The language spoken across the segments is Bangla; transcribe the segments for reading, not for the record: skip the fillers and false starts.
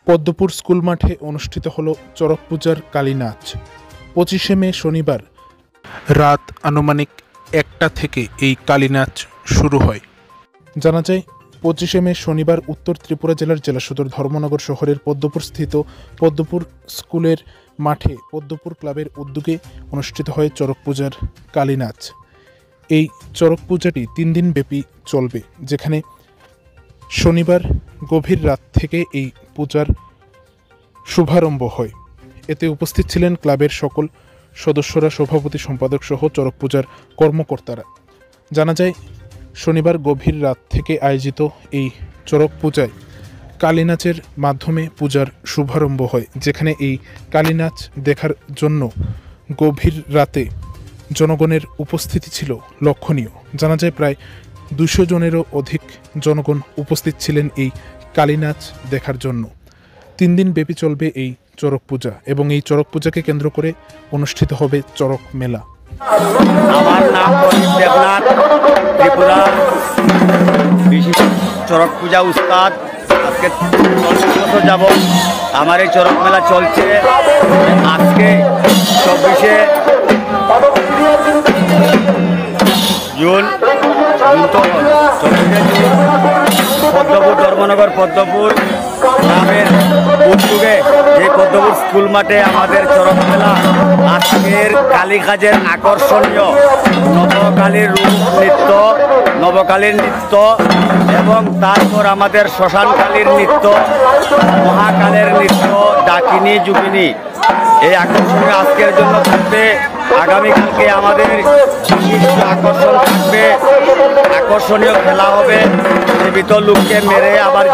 পদ্মপুর স্কুল মাঠে অনুষ্ঠিত হল চড়ক পূজার কালী নাচ। 25শে মে শনিবার রাত আনুমানিক 1টা থেকে এই কালী নাচ শুরু হয়। জানা যায় 25শে মে শনিবার উত্তর ত্রিপুরা জেলার জেলা সদর ধর্মনগর শহরের পদ্মপুর স্থিত পদ্মপুর স্কুলের মাঠে পদ্মপুর ক্লাবের উদ্যোগে অনুষ্ঠিত হয় চড়ক পূজার কালী নাচ। এই চড়ক পূজাটি 3 দিন ব্যাপী চলবে, যেখানে শনিবার গভীর রাত থেকে এই পূজার শুভারম্ভ হয়। এতে উপস্থিত ছিলেন ক্লাবের সকল সদস্যরা, সভাপতি, সম্পাদক সহ চড়ক পূজার কর্মকর্তারা। জানা যায় শনিবার গভীর রাত থেকে আয়োজিত এই চড়ক পূজায় কালী নাচের মাধ্যমে পূজার শুভারম্ভ হয়, যেখানে এই কালী নাচ দেখার জন্য গভীর রাতে জনগণের উপস্থিতি ছিল লক্ষণীয়। জানা যায় প্রায় 200 জনেরও অধিক জনগণ উপস্থিত ছিলেন এই কালী নাচ দেখার জন্য। 3 দিন ব্যাপী চলবে এই চড়ক পূজা এবং এই চড়ক পূজাকে কেন্দ্র করে অনুষ্ঠিত হবে চড়ক মেলা। আমার নাম দেবনাথ, ত্রিপুরা বিশেষ চড়ক পূজা উস্তাদ। আজকে 10 বছর যাব আমার এই চড়ক মেলা চলছে। আজকে 24শে জুন পদ্মপুর ধর্মনগর পদ্মপুর গ্রামের উদ্যোগে যে পদ্মপুর স্কুল মাঠে আমাদের চড়ক মেলা। আজকের কালী কাজের আকর্ষণীয় নবকালীর রূপ নৃত্য, নবকালীর নৃত্য এবং তারপর আমাদের শ্মশানকালীর নৃত্য, মহাকালের নৃত্য, ডাকিনী যুগিনী এই আকর্ষণীয় আজকের জন্য থাকবে। আগামীকালকে আমাদের বিশিষ্ট আকর্ষণ থাকবে, আকর্ষণীয় খেলা হবে। জীবিত লোককে মেরে আবার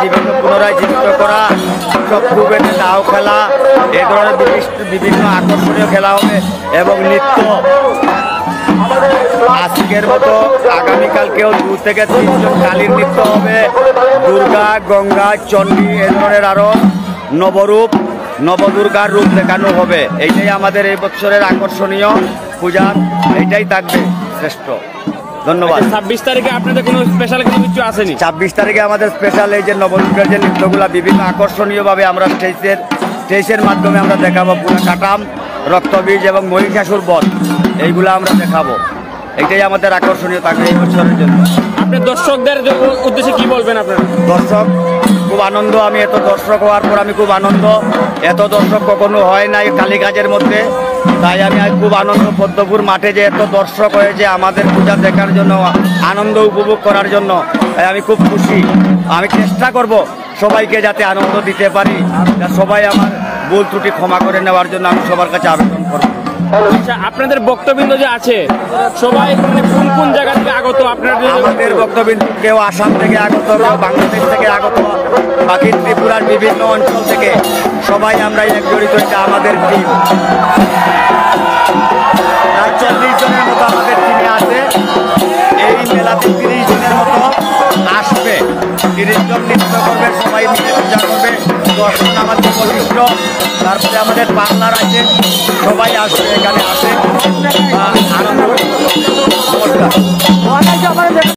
পুনরায় জীবিত করা, চক্ষু বেঁধে দাও খেলা, এই ধরনের বিভিন্ন আকর্ষণীয় খেলা হবে এবং নৃত্য। আজকের মতো আগামীকালকেও 2 থেকে 3 জন কালীর নৃত্য হবে। দুর্গা, গঙ্গা, চণ্ডী এই ধরনের আরও নবরূপ, নবদুর্গার রূপ দেখানো হবে। এইটাই আমাদের এই বছরের আকর্ষণীয় পূজা, এইটাই থাকবে শ্রেষ্ঠ। ধন্যবাদ। 26 তারিখে আপনাদের কোনো স্পেশাল কিছু আসেনি? 26 তারিখে আমাদের স্পেশাল এই যে নবদুর্গার যে নৃত্যগুলো বিভিন্ন আকর্ষণীয়ভাবে আমরা স্টেজের মাধ্যমে আমরা দেখাবো। পুরা কাটাম, রক্তবীজ এবং মহিষাসুর বধ এইগুলো আমরা দেখাবো। এটাই আমাদের আকর্ষণীয় থাকবে এই বছরের জন্য। আপনার দর্শকদের উদ্দেশ্যে কি বলবেন? আপনার দর্শক খুব আনন্দ, আমি এত দর্শক হওয়ার পর আমি খুব আনন্দ। এত দর্শক কখনো হয় নাই কালীকাজের মধ্যে, তাই আমি খুব আনন্দ। পদ্মপুর মাঠে যে এত দর্শক হয়েছে আমাদের পূজা দেখার জন্য, আনন্দ উপভোগ করার জন্য, তাই আমি খুব খুশি। আমি চেষ্টা করব সবাইকে যাতে আনন্দ দিতে পারি। সবাই আমার ভুল ত্রুটি ক্ষমা করে নেওয়ার জন্য আমি সবার কাছে আবেদন করব। আচ্ছা, আপনাদের বক্তবৃন্দ যে আছে সবাই কোন কোন জায়গা থেকে আগত? আমাদের বক্তবৃন্দ কেউ আসাম থেকে আগত, কেউ বাংলাদেশ থেকে আগত, বাকি ত্রিপুরার বিভিন্ন অঞ্চল থেকে সবাই আমরা জড়িত। এটা আমাদের টিম। 40 জনের মতো আমাদের টিমে আছে। এই মেলাতে 30 জনের মতো আসবে। 30 জন নৃত্য করবে, সবাই মিলে পূজা করবে। 10 জন আমাদের বলিষ্ঠ, তারপরে আমাদের পার্লার আছে, সবাই আসবে, এখানে আসে আনন্দ। নমস্কার।